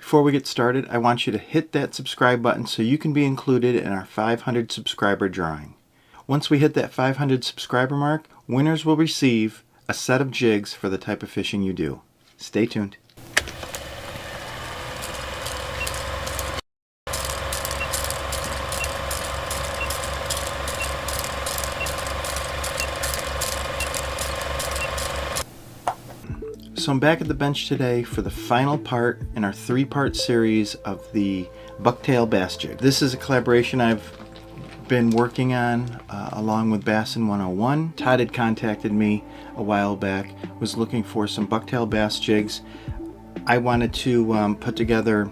Before we get started, I want you to hit that subscribe button so you can be included in our 500 subscriber drawing. Once we hit that 500 subscriber mark, winners will receive a set of jigs for the type of fishing you do. Stay tuned. So I'm back at the bench today for the final part in our 3-part series of the Bucktail bass jig. This is a collaboration I've been working on along with Bassin 101. Todd had contacted me a while back, was looking for some bucktail bass jigs. I wanted to put together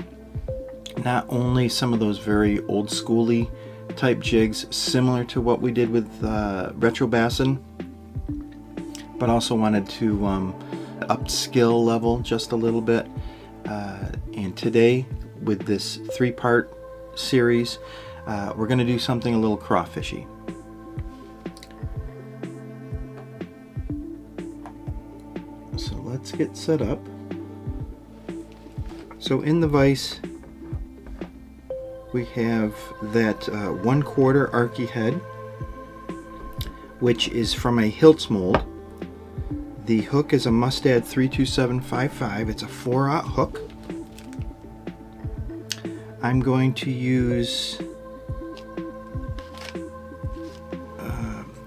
not only some of those very old schooly type jigs similar to what we did with Retro Bassin, but also wanted to up skill level just a little bit. And today with this 3-part series, we're going to do something a little crawfishy. So let's get set up. So in the vise we have that 1/4 Arky head, which is from a Hilts mold. The hook is a Mustad 32755. It's a 4/0 hook. I'm going to use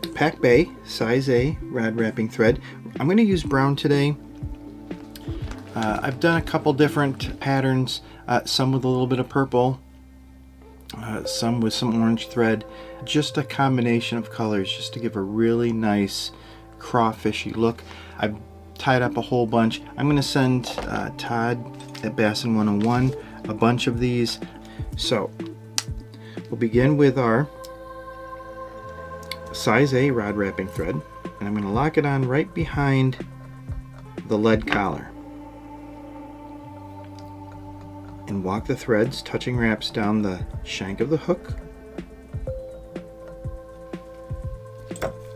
PacBay size A rod wrapping thread. I'm going to use brown today. I've done a couple different patterns, some with a little bit of purple, some with some orange thread, just a combination of colors just to give a really nice crawfishy look. I've tied up a whole bunch. I'm going to send Todd at Bassin 101 a bunch of these. So we'll begin with our size A rod wrapping thread, and I'm going to lock it on right behind the lead collar and walk the threads, touching wraps, down the shank of the hook.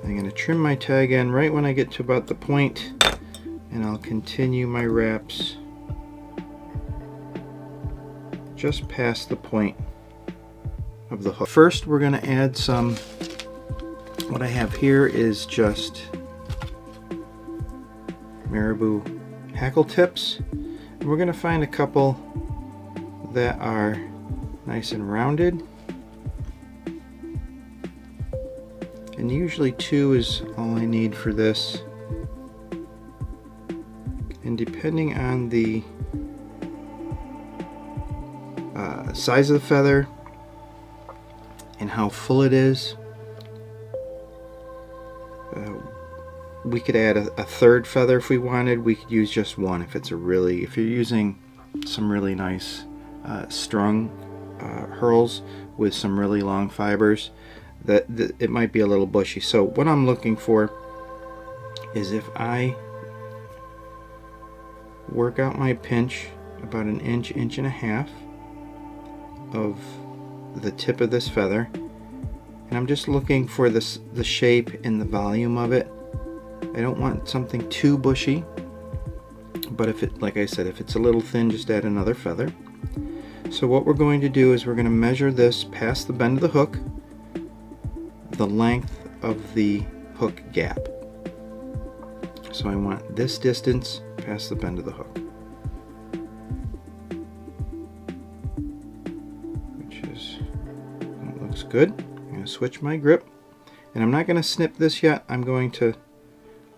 I'm going to trim my tag end right when I get to about the point, and I'll continue my wraps just past the point of the hook. First we're going to add some, what I have here is just Marabou hackle tips, and we're going to find a couple that are nice and rounded, and usually 2 is all I need for this. And depending on the size of the feather and how full it is, we could add a 3rd feather if we wanted. We could use just 1 if it's if you're using some really nice strung hurls with some really long fibers, that it might be a little bushy. So what I'm looking for is, if I work out my pinch about an inch, inch and a half of the tip of this feather, and I'm just looking for the shape and the volume of it. I don't want something too bushy, but if it, like I said, if it's a little thin, just add another feather. So what we're going to do is we're going to measure this past the bend of the hook, the length of the hook gap. So I want this distance past the bend of the hook, that looks good. I'm going to switch my grip, and I'm not going to snip this yet. I'm going to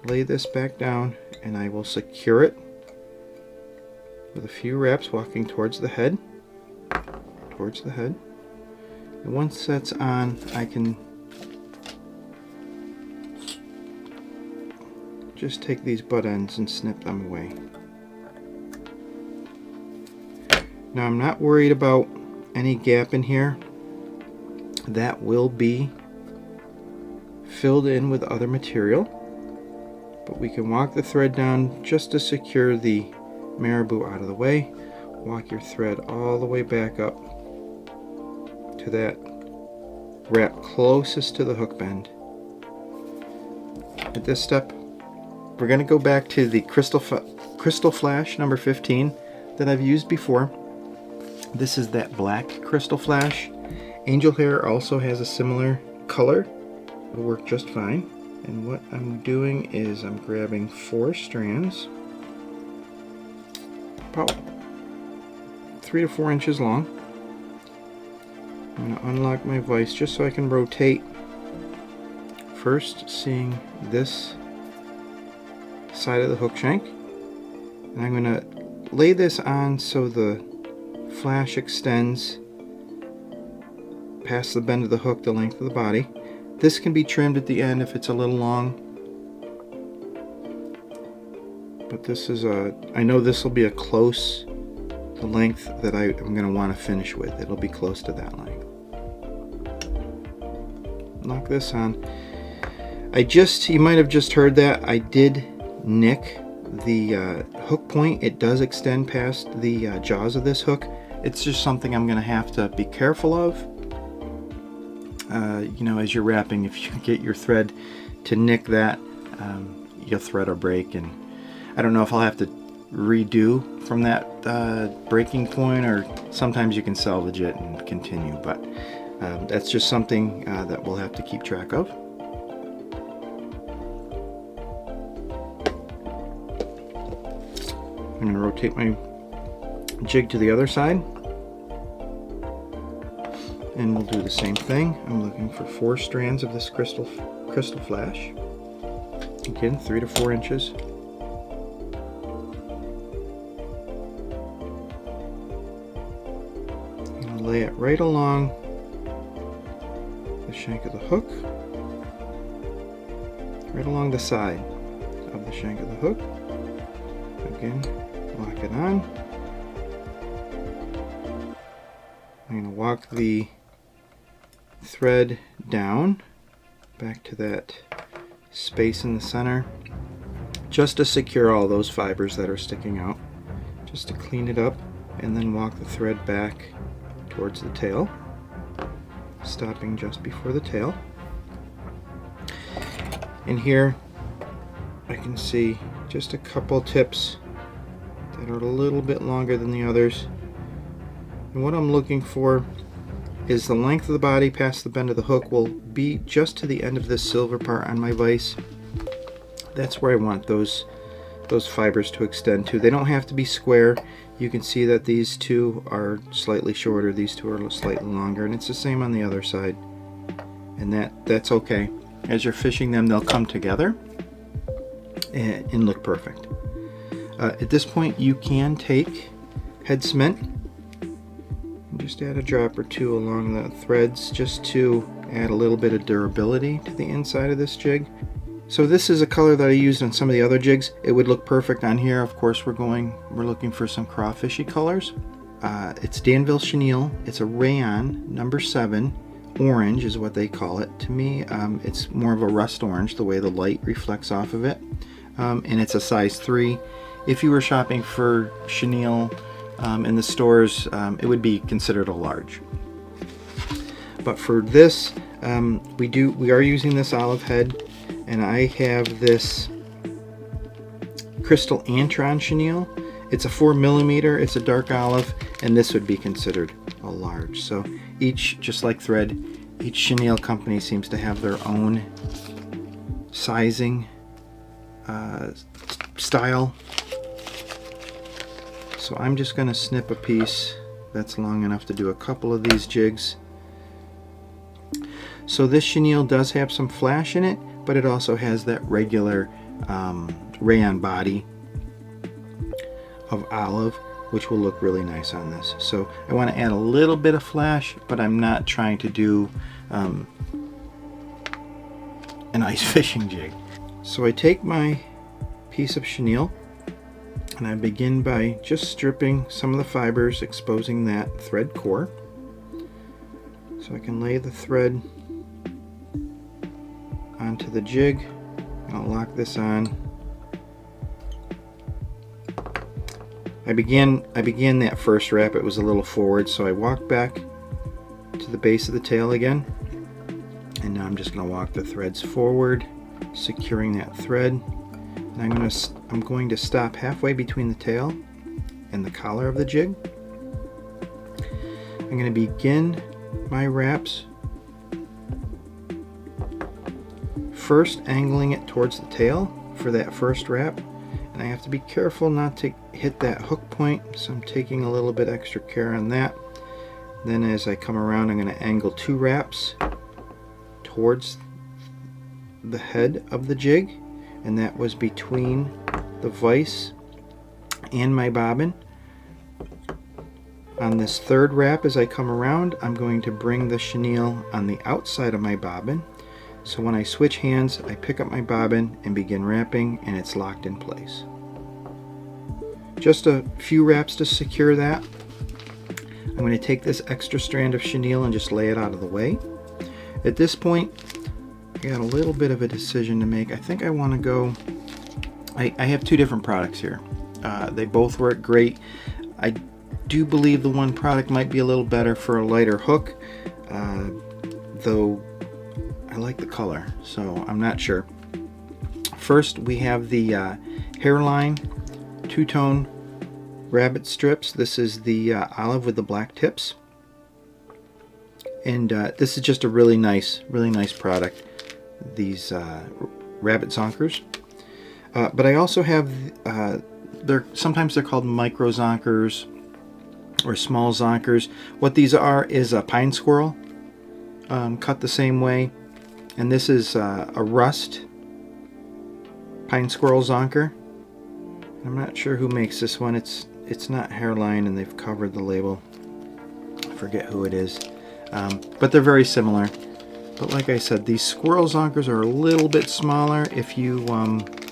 lay this back down, and I will secure it with a few wraps, walking towards the head, and once that's on, I can just take these butt ends and snip them away. Now I'm not worried about any gap in here. That will be filled in with other material, but we can walk the thread down just to secure the Marabou out of the way. Walk your thread all the way back up to that wrap closest to the hook bend. At this step, we're going to go back to the Krystal Flash number 15 that I've used before. This is that black Krystal flash. Angel hair also has a similar color. It'll work just fine. And what I'm doing is I'm grabbing 4 strands, about 3 to 4 inches long. I'm going to unlock my vise just so I can rotate. First, seeing this side of the hook shank. And I'm going to lay this on so the flash extends past the bend of the hook, the length of the body. This can be trimmed at the end if it's a little long. But this is I know this will be the length that I'm going to want to finish with. It'll be close to that length. Knock this on. You might have just heard that I did nick the hook point. It does extend past the jaws of this hook. It's just something I'm going to have to be careful of. You know, as you're wrapping, if you get your thread to nick that, your thread will break, and I don't know if I'll have to redo from that breaking point, or sometimes you can salvage it and continue, but that's just something that we'll have to keep track of. I'm going to rotate my jig to the other side, and we'll do the same thing. I'm looking for 4 strands of this Krystal flash. Again, 3 to 4 inches. I'm going to lay it right along the shank of the hook, right along the side of the shank of the hook. Again, lock it on. I'm going to walk the thread down back to that space in the center, just to secure all those fibers that are sticking out, just to clean it up, and then walk the thread back towards the tail, stopping just before the tail. And here I can see just a couple tips that are a little bit longer than the others. And what I'm looking for is the length of the body past the bend of the hook will be just to the end of this silver part on my vise. That's where I want those fibers to extend to. They don't have to be square. You can see that these two are slightly shorter, these two are slightly longer, and it's the same on the other side. And that's okay. As you're fishing them, they'll come together and look perfect. At this point, you can take head cement and just add a drop or 2 along the threads, just to add a little bit of durability to the inside of this jig. So this is a color that I used on some of the other jigs. It would look perfect on here. Of course, we're looking for some crawfishy colors. It's Danville Chenelle. It's a rayon number 7. Orange is what they call it. To me, it's more of a rust orange, the way the light reflects off of it. And it's a size 3. If you were shopping for Chenelle in the stores, it would be considered a large. But for this, we are using this olive head, and I have this Krystal Antron Chenelle. It's a 4mm, it's a dark olive, and this would be considered a large. So each, just like thread, each Chenelle company seems to have their own sizing style. So I'm just going to snip a piece that's long enough to do a couple of these jigs. So this Chenelle does have some flash in it, but it also has that regular rayon body of olive, which will look really nice on this. So I want to add a little bit of flash, but I'm not trying to do an ice fishing jig. So I take my piece of Chenelle and I begin by just stripping some of the fibers, exposing that thread core. So I can lay the thread onto the jig. I'll lock this on. I began that first wrap, it was a little forward, so I walked back to the base of the tail again, and now I'm just going to walk the threads forward, securing that thread, and I'm going to stop halfway between the tail and the collar of the jig, I'm going to begin my wraps first angling it towards the tail for that first wrap, and I have to be careful not to hit that hook point, so I'm taking a little bit extra care on that. Then as I come around, I'm going to angle 2 wraps towards the head of the jig, and that was between the vise and my bobbin. On this third wrap, as I come around, I'm going to bring the chenille on the outside of my bobbin, so when I switch hands, I pick up my bobbin and begin wrapping, and it's locked in place. Just a few wraps to secure that. I'm going to take this extra strand of chenille and just lay it out of the way. At this point, I got a little bit of a decision to make. I think I want to go, I have 2 different products here. They both work great. I do believe the one product might be a little better for a lighter hook, though I like the color, so I'm not sure. First, we have the Hareline 2-tone rabbit strips. This is the olive with the black tips, and this is just a really nice product. These rabbit zonkers, but I also have sometimes they're called micro zonkers or small zonkers. What these are is a pine squirrel cut the same way, and this is a rust pine squirrel zonker. I'm not sure who makes this one. It's not Hareline, and they've covered the label. I forget who it is, but they're very similar. But like I said, these squirrel zonkers are a little bit smaller. If you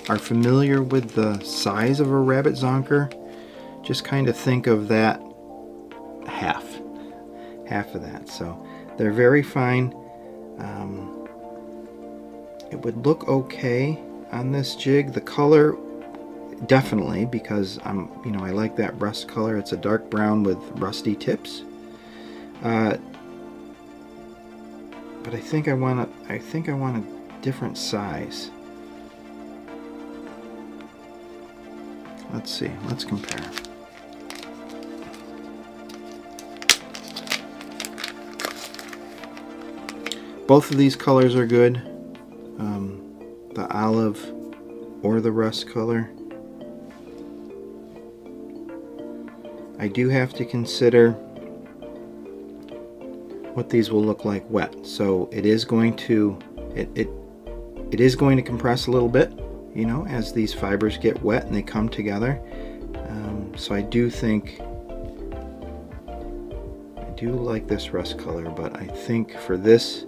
are familiar with the size of a rabbit zonker, just kind of think of that half of that. So they're very fine. It would look okay on this jig. The color, definitely, because I like that rust color. It's a dark brown with rusty tips. But I think I want a different size. Let's see. Let's compare. Both of these colors are good. The olive or the rust color. I do have to consider what these will look like wet. So it is going to it is going to compress a little bit, as these fibers get wet and they come together. So I do like this rust color, but I think for this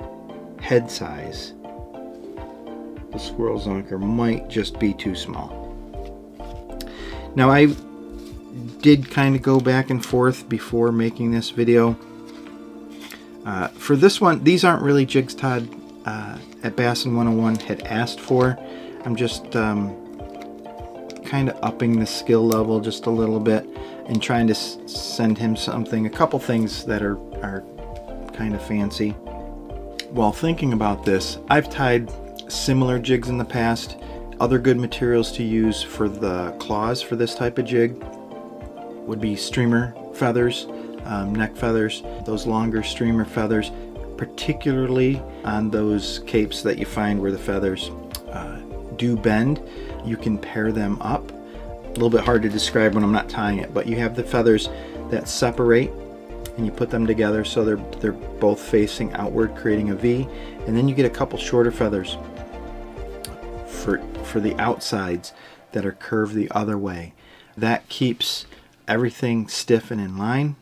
head size, the squirrel zonker might just be too small. Now, I did kind of go back and forth before making this video. For this one, these aren't really jigs Todd at Bassin 101 had asked for. I'm just kind of upping the skill level just a little bit and trying to send him a couple things that are kind of fancy. While thinking about this, I've tied similar jigs in the past. Other good materials to use for the claws for this type of jig would be streamer feathers, neck feathers, those longer streamer feathers, particularly on those capes that you find where the feathers do bend. You can pair them up. A little bit hard to describe when I'm not tying it, but you have the feathers that separate and you put them together so they're both facing outward, creating a V, and then you get a couple shorter feathers for the outsides that are curved the other way. That keeps everything stiff and in line.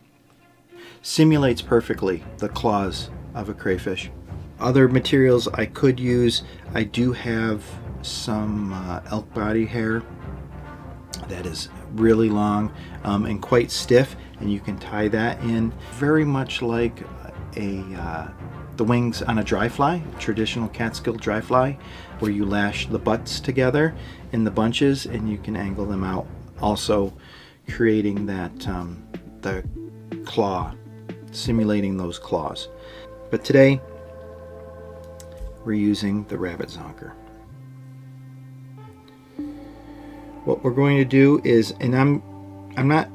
Simulates perfectly the claws of a crayfish. Other materials I could use, I do have some elk body hair that is really long and quite stiff, and you can tie that in very much like the wings on a dry fly, traditional Catskill dry fly, where you lash the butts together in the bunches and you can angle them out, also creating that the claw, simulating those claws. But today we're using the rabbit zonker. What we're going to do is, and I'm not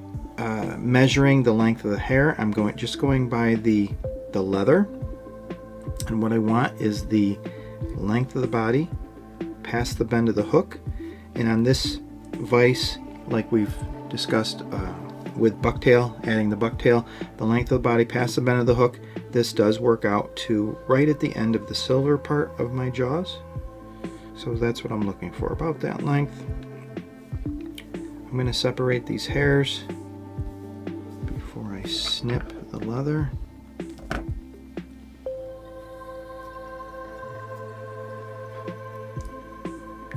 measuring the length of the hair. I'm just going by the leather, and what I want is the length of the body past the bend of the hook. And on this vise, like we've discussed with bucktail, adding the bucktail, the length of the body past the bend of the hook, this does work out to right at the end of the silver part of my jaws. So that's what I'm looking for, about that length. I'm going to separate these hairs before I snip the leather.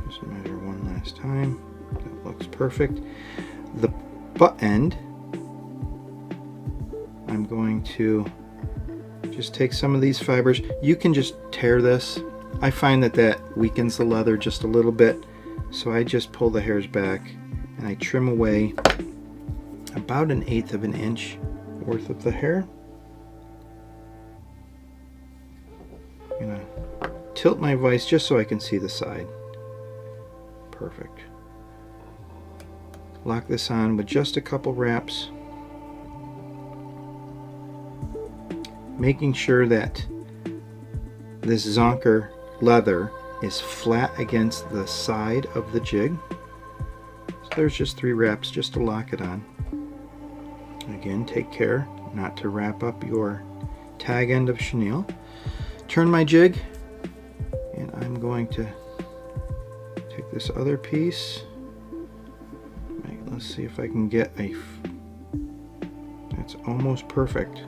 Just measure one last time. That looks perfect. The butt end, I'm going to just take some of these fibers. You can just tear this. I find that weakens the leather just a little bit, so I just pull the hairs back and I trim away about 1/8 of an inch worth of the hair. I'm gonna tilt my vise just so I can see the side. Perfect. Lock this on with just a couple wraps, making sure that this zonker leather is flat against the side of the jig. So there's just 3 wraps just to lock it on. Again, take care not to wrap up your tag end of chenille. Turn my jig, and I'm going to take this other piece. Let's see if I can get that's almost perfect.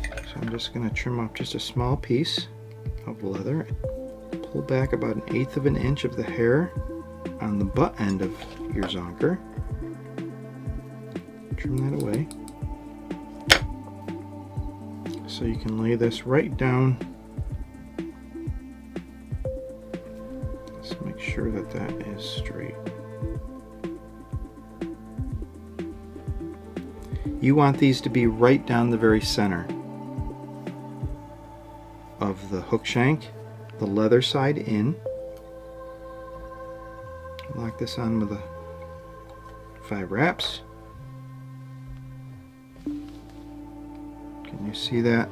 So I'm just going to trim off just a small piece of leather. Pull back about 1/8 of an inch of the hair on the butt end of your zonker. Trim that away. So you can lay this right down. Let's make sure that is straight. You want these to be right down the very center of the hook shank, the leather side in. Lock this on with the 5 wraps. Can you see that?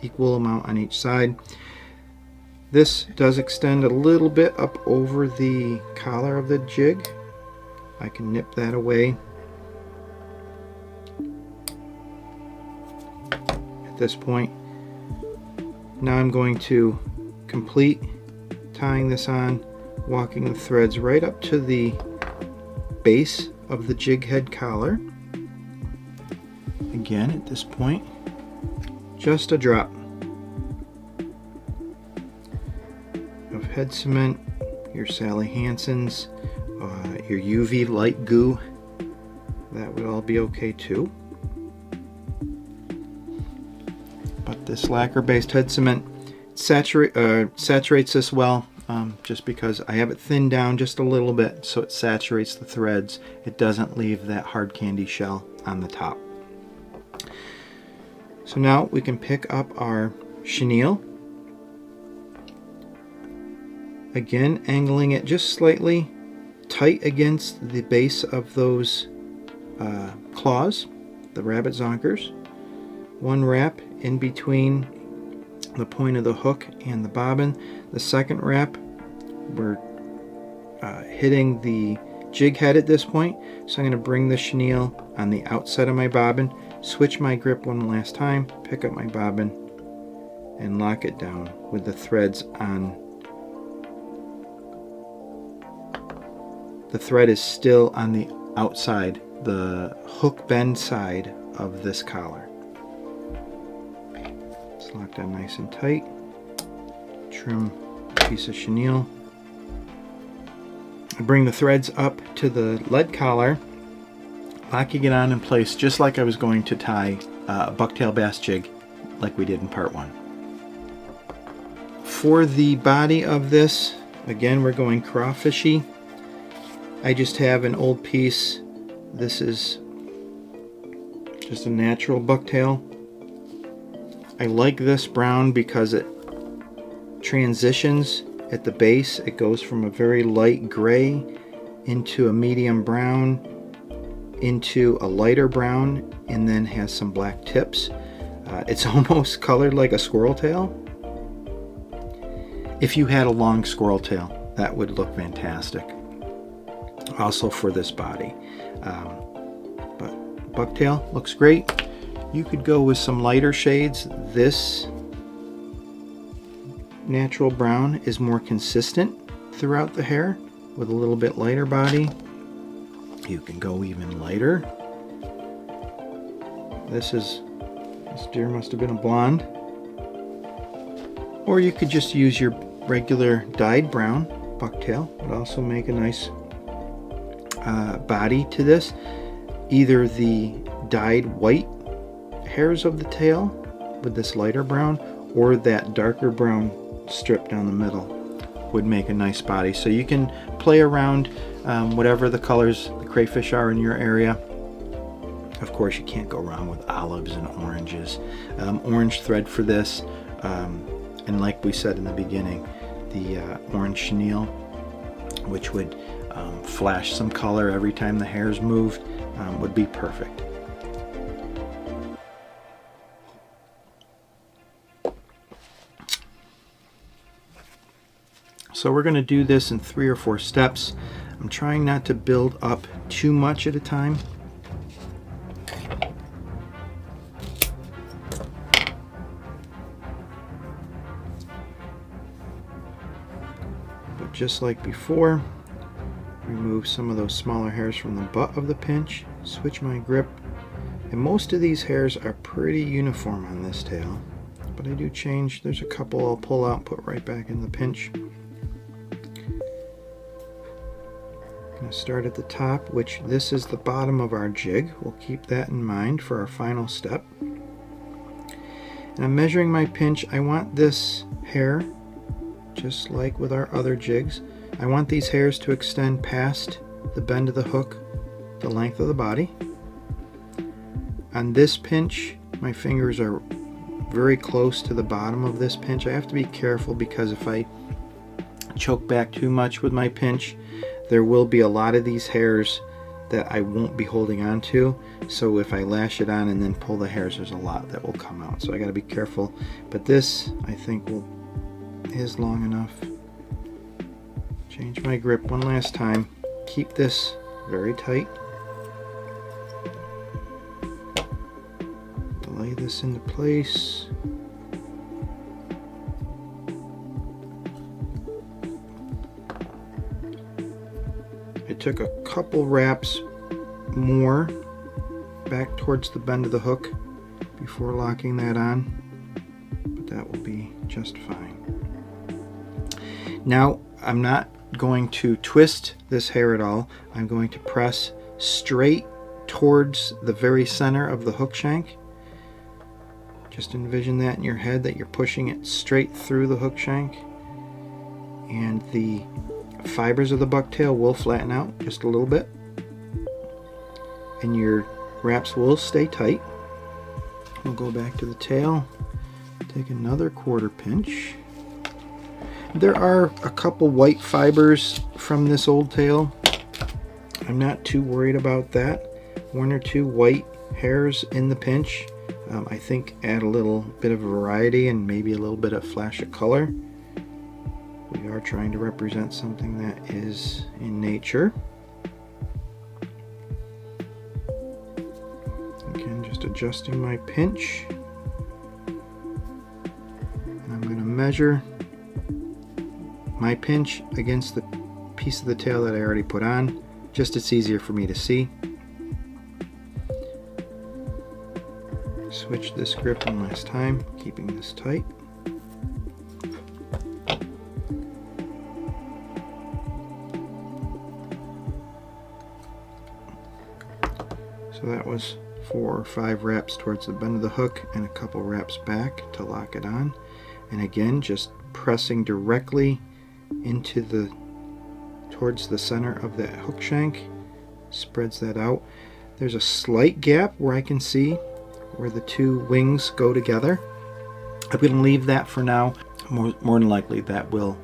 Equal amount on each side. This does extend a little bit up over the collar of the jig. I can nip that away. At this point, now I'm going to complete tying this on, walking the threads right up to the base of the jig head collar. Again, at this point, just a drop of head cement, your Sally Hansen's, your UV light goo. That would all be okay too. But this lacquer-based head cement saturates this well, just because I have it thinned down just a little bit so it saturates the threads. It doesn't leave that hard candy shell on the top. So now we can pick up our chenille. Again, angling it just slightly tight against the base of those claws, the rabbit zonkers. 1 wrap in between the point of the hook and the bobbin. The second wrap, we're hitting the jig head at this point, so I'm going to bring the chenille on the outside of my bobbin, switch my grip one last time, pick up my bobbin, and lock it down with the threads on. The thread is still on the outside, the hook bend side of this collar. It's locked on nice and tight. Trim a piece of chenille. I bring the threads up to the lead collar, locking it on in place just like I was going to tie a bucktail bass jig like we did in part 1. For the body of this, again, we're going crayfishy. I just have an old piece. This is just a natural bucktail. I like this brown because it transitions at the base. It goes from a very light gray into a medium brown into a lighter brown and then has some black tips. It's almost colored like a squirrel tail. If you had a long squirrel tail, that would look fantastic. Also for this body. But bucktail looks great. You could go with some lighter shades. This natural brown is more consistent throughout the hair with a little bit lighter body. You can go even lighter. This deer must have been a blonde. Or you could just use your regular dyed brown. Bucktail would also make a nice body to this. Either the dyed white hairs of the tail with this lighter brown, or that darker brown strip down the middle would make a nice body. So you can play around whatever the colors the crayfish are in your area. Of course, you can't go wrong with olives and oranges. Orange thread for this, and like we said in the beginning, the orange chenille, which would flash some color every time the hairs moved, would be perfect. So we're going to do this in 3 or 4 steps. I'm trying not to build up too much at a time. But just like before, remove some of those smaller hairs from the butt of the pinch, switch my grip, and most of these hairs are pretty uniform on this tail, but I do change. There's a couple I'll pull out and put right back in the pinch. I'm going to start at the top, which this is the bottom of our jig. We'll keep that in mind for our final step. And I'm measuring my pinch. I want this hair, just like with our other jigs, I want these hairs to extend past the bend of the hook, the length of the body. On this pinch, my fingers are very close to the bottom of this pinch. I have to be careful because if I choke back too much with my pinch, there will be a lot of these hairs that I won't be holding on to. So if I lash it on and then pull the hairs, there's a lot that will come out. So I got to be careful. But this, I think, is long enough. Change my grip one last time. Keep this very tight. Lay this into place. I took a couple wraps more back towards the bend of the hook before locking that on, but that will be just fine. Now I'm not going to twist this hair at all. I'm going to press straight towards the very center of the hook shank. Just envision that in your head, that you're pushing it straight through the hook shank, and the fibers of the bucktail will flatten out just a little bit, and your wraps will stay tight. We'll go back to the tail, take another quarter pinch. There are a couple white fibers from this old tail. I'm not too worried about that. 1 or 2 white hairs in the pinch, I think, add a little bit of variety and maybe a little bit of flash of color. We are trying to represent something that is in nature. Again, just adjusting my pinch. And I'm going to measure my pinch against the piece of the tail that I already put on. Just it's easier for me to see. Switch this grip one last time, keeping this tight. So that was 4 or 5 wraps towards the bend of the hook and a couple wraps back to lock it on. And again, just pressing directly into towards the center of that hook shank, spreads that out. There's a slight gap where I can see where the 2 wings go together. I'm going to leave that for now. More than likely that will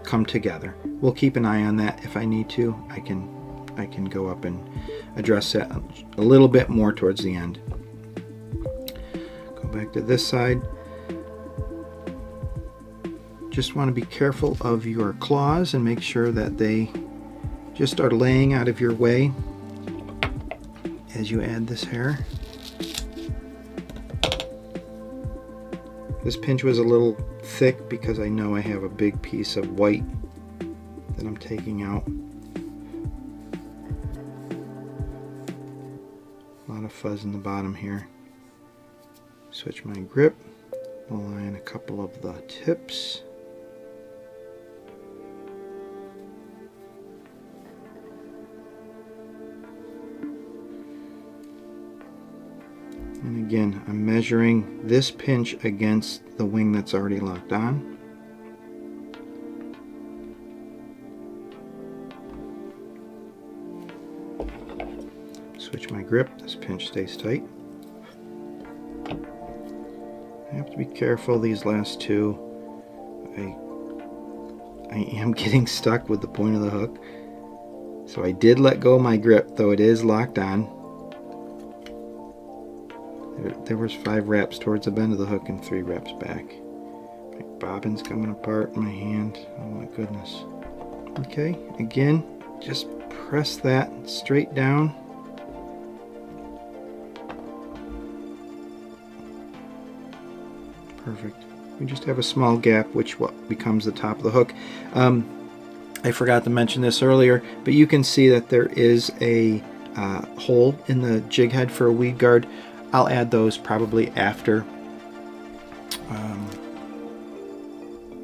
come together. We'll keep an eye on that. If I need to, I can I can go up and address that a little bit more towards the end. Go back to this side. Just want to be careful of your claws and make sure that they just are laying out of your way as you add this hair. This pinch was a little thick because I know I have a big piece of white that I'm taking out. A lot of fuzz in the bottom here. Switch my grip, align a couple of the tips. And again, I'm measuring this pinch against the wing that's already locked on. Switch my grip, this pinch stays tight. I have to be careful these last two. I am getting stuck with the point of the hook. So I did let go of my grip, though it is locked on. There was 5 wraps towards the bend of the hook and 3 wraps back. My bobbin's coming apart in my hand. Oh my goodness. Okay, again, just press that straight down. Perfect. We just have a small gap, which becomes the top of the hook. I forgot to mention this earlier, but you can see that there is a hole in the jig head for a weed guard. I'll add those probably after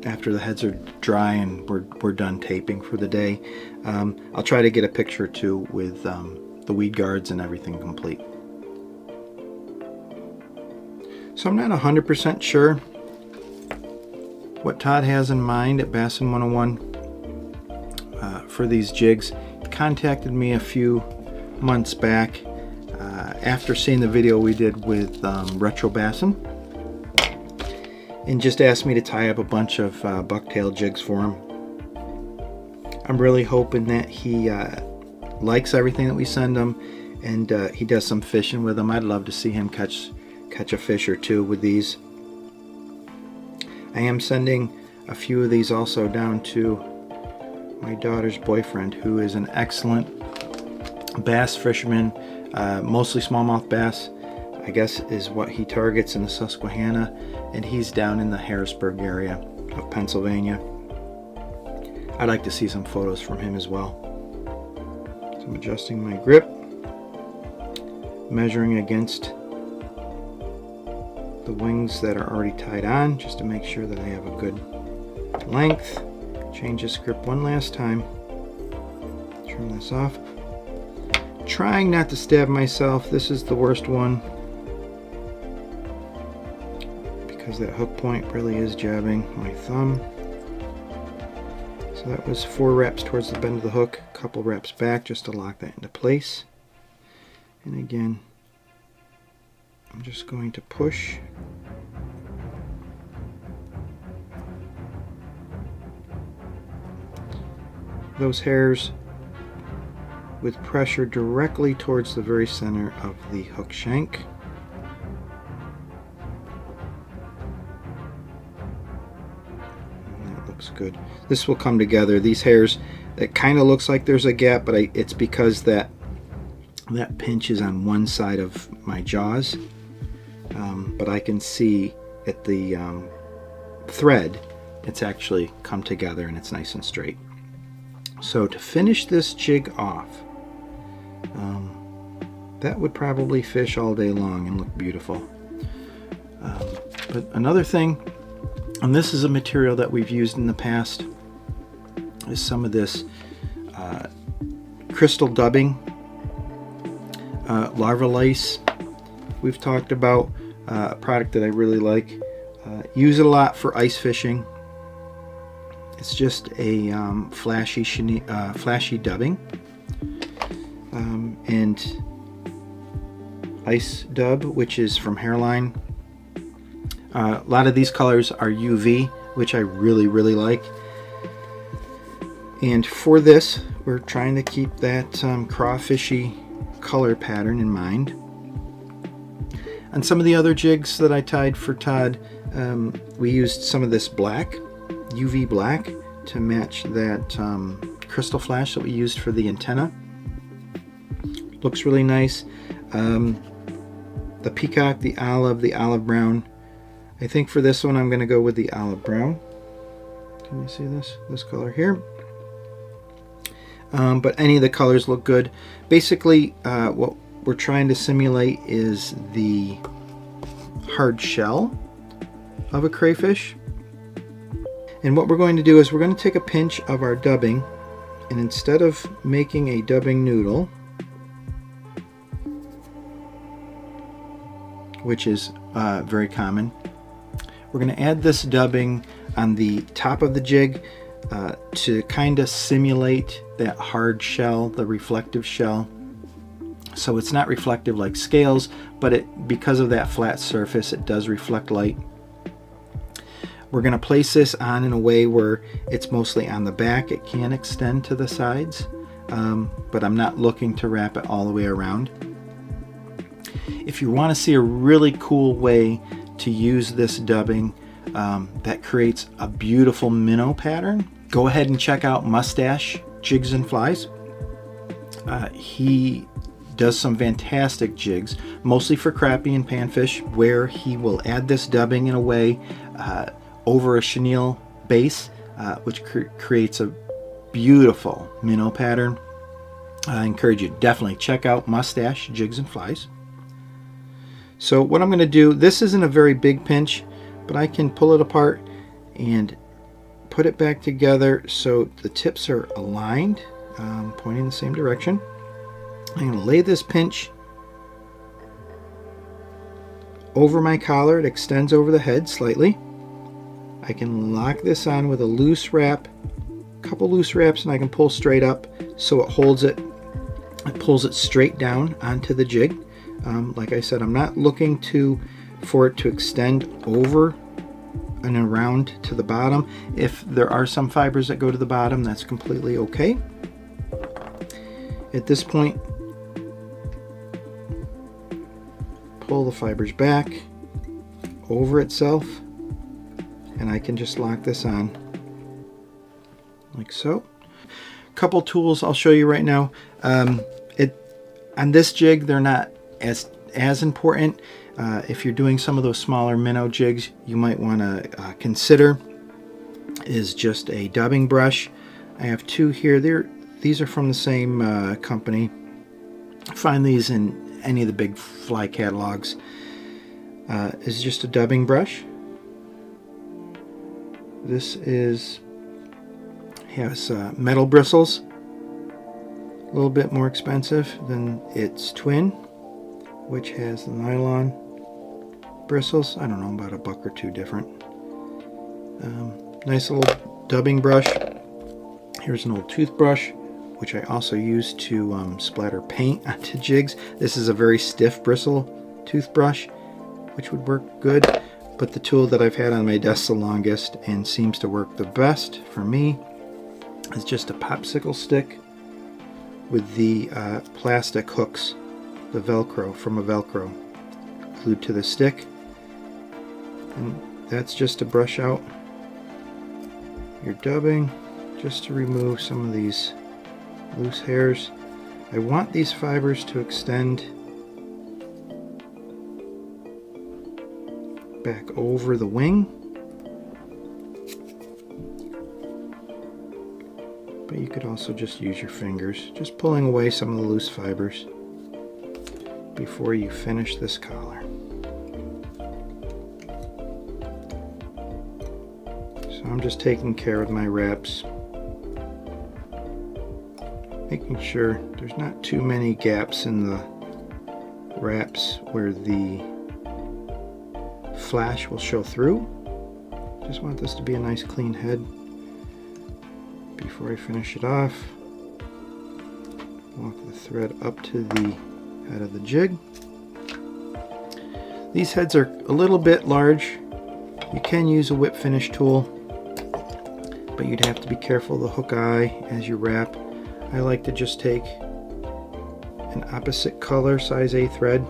the heads are dry and we're done taping for the day. I'll try to get a picture too with the weed guards and everything complete. So I'm not 100% sure what Todd has in mind at Bassin 101 for these jigs. He contacted me a few months back after seeing the video we did with Retro Bassin, and just asked me to tie up a bunch of bucktail jigs for him. I'm really hoping that he likes everything that we send him, and he does some fishing with them. I'd love to see him catch a fish or two with these. I am sending a few of these also down to my daughter's boyfriend, who is an excellent bass fisherman, mostly smallmouth bass, I guess is what he targets in the Susquehanna, and he's down in the Harrisburg area of Pennsylvania. I'd like to see some photos from him as well. So I'm adjusting my grip, measuring against the wings that are already tied on, just to make sure that I have a good length. Change this grip one last time. Turn this off. Trying not to stab myself. This is the worst one because that hook point really is jabbing my thumb. So that was 4 wraps towards the bend of the hook, a couple wraps back just to lock that into place. And again, I'm just going to push. Those hairs with pressure directly towards the very center of the hook shank. And that looks good. This will come together. These hairs, it kind of looks like there's a gap, but it's because that pinch is on one side of my jaws. But I can see at the thread, it's actually come together and it's nice and straight. So to finish this jig off, that would probably fish all day long and look beautiful. But another thing, and this is a material that we've used in the past, is some of this Krystal dubbing, larva lice. We've talked about a product that I really like. Use it a lot for ice fishing. It's just a flashy dubbing, and Ice Dub, which is from Hareline. A lot of these colors are UV, which I really like. And for this, We're trying to keep that crawfishy color pattern in mind. On some of the other jigs that I tied for Todd, we used some of this black, UV black, to match that crystal flash that we used for the antenna. Looks really nice. The peacock, the olive brown. I think for this one I'm going to go with the olive brown. Can you see this color here? But any of the colors look good. Basically, what we're trying to simulate is the hard shell of a crayfish. And what we're going to do is we're going to take a pinch of our dubbing, and instead of making a dubbing noodle, which is very common, we're going to add this dubbing on the top of the jig to kind of simulate that hard shell, the reflective shell. So it's not reflective like scales, but because of that flat surface, it does reflect light. We're going to place this on in a way where it's mostly on the back. It can extend to the sides, but I'm not looking to wrap it all the way around. If you want to see a really cool way to use this dubbing that creates a beautiful minnow pattern, go ahead and check out Mustache Jigs and Flies. He does some fantastic jigs, mostly for crappie and panfish, where he will add this dubbing in a way over a chenille base, which creates a beautiful minnow pattern. I encourage you to definitely check out Mustache Jigs and Flies. So what I'm going to do, this isn't a very big pinch, but I can pull it apart and put it back together so the tips are aligned, pointing the same direction. I'm going to lay this pinch over my collar. It extends over the head slightly. I can lock this on with a loose wrap, a couple loose wraps, and I can pull straight up so it holds it. It pulls it straight down onto the jig. Like I said, I'm not looking for it to extend over and around to the bottom. If there are some fibers that go to the bottom, that's completely okay. At this point, pull the fibers back over itself, and I can just lock this on like so. A couple tools I'll show you right now. On this jig, they're not as important. If you're doing some of those smaller minnow jigs, you might want to consider is just a dubbing brush. I have two here. These are from the same company. Find these in any of the big fly catalogs. Is just a dubbing brush. This has metal bristles, a little bit more expensive than its twin, which has the nylon bristles. I don't know, about $1 or $2 different. Nice little dubbing brush. Here's an old toothbrush, which I also use to splatter paint onto jigs. This is a very stiff bristle toothbrush, which would work good. But the tool that I've had on my desk the longest and seems to work the best for me is just a popsicle stick with the plastic hooks, the Velcro from a Velcro glued to the stick. And that's just to brush out your dubbing, just to remove some of these loose hairs. I want these fibers to extend back over the wing, but you could also just use your fingers, just pulling away some of the loose fibers before you finish this collar. So I'm just taking care of my wraps, making sure there's not too many gaps in the wraps where the flash will show through. Just want this to be a nice clean head. Before I finish it off, walk the thread up to the head of the jig. These heads are a little bit large. You can use a whip finish tool, but you'd have to be careful of the hook eye as you wrap. I like to just take an opposite color size A thread,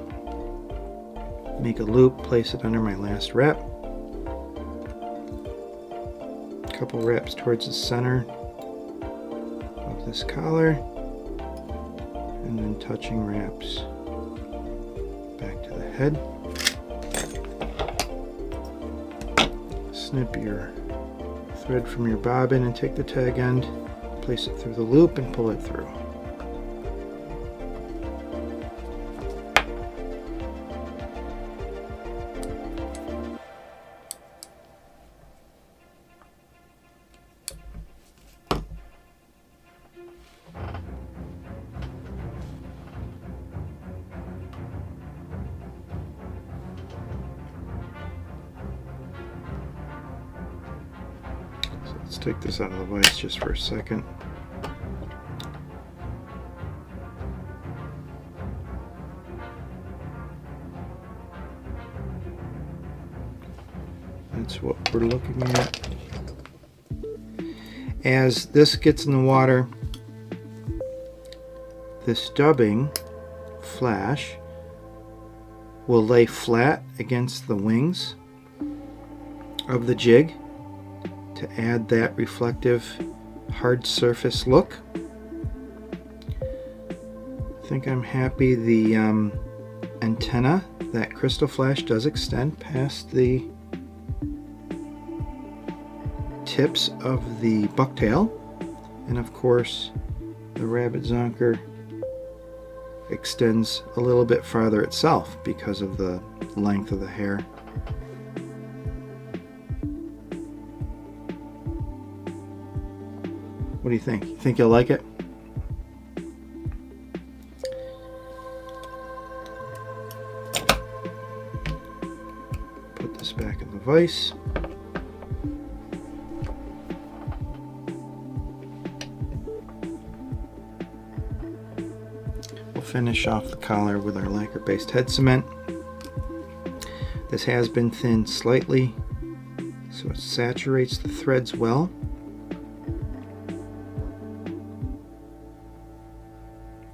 make a loop, place it under my last wrap, a couple wraps towards the center of this collar, and then touching wraps back to the head. Snip your thread from your bobbin and take the tag end, place it through the loop and pull it through. Let's take this out of the vise just for a second. That's what we're looking at. As this gets in the water, this dubbing flash will lay flat against the wings of the jig to add that reflective hard surface look. I think I'm happy. The antenna, that Krystal flash, does extend past the tips of the bucktail, and of course the rabbit zonker extends a little bit farther itself because of the length of the hair. What do you think? You think you'll like it? Put this back in the vise. We'll finish off the collar with our lacquer-based head cement. This has been thinned slightly so it saturates the threads well.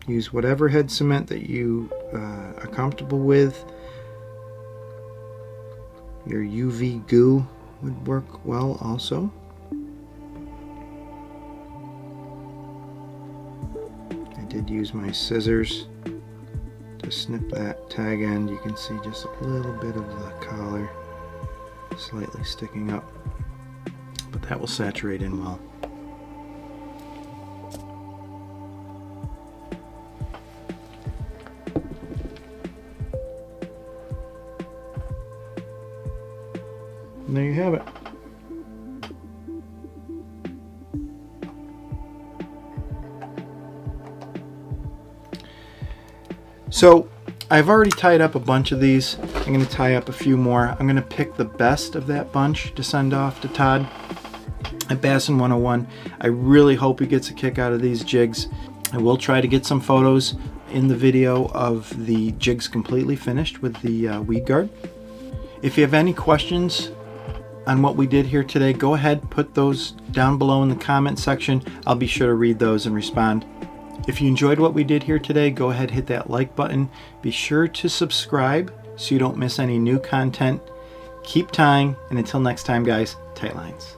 Use whatever head cement that you are comfortable with. Your UV goo would work well also. I did use my scissors to snip that tag end. You can see just a little bit of the collar slightly sticking up, but that will saturate in well. And there you have it. So I've already tied up a bunch of these. I'm going to tie up a few more. I'm going to pick the best of that bunch to send off to Todd at Bassin 101. I really hope he gets a kick out of these jigs. I will try to get some photos in the video of the jigs completely finished with the weed guard. If you have any questions on what we did here today, go ahead, put those down below in the comment section. I'll be sure to read those and respond. If you enjoyed what we did here today, go ahead, hit that like button. Be sure to subscribe so you don't miss any new content. Keep tying, and until next time, guys, tight lines.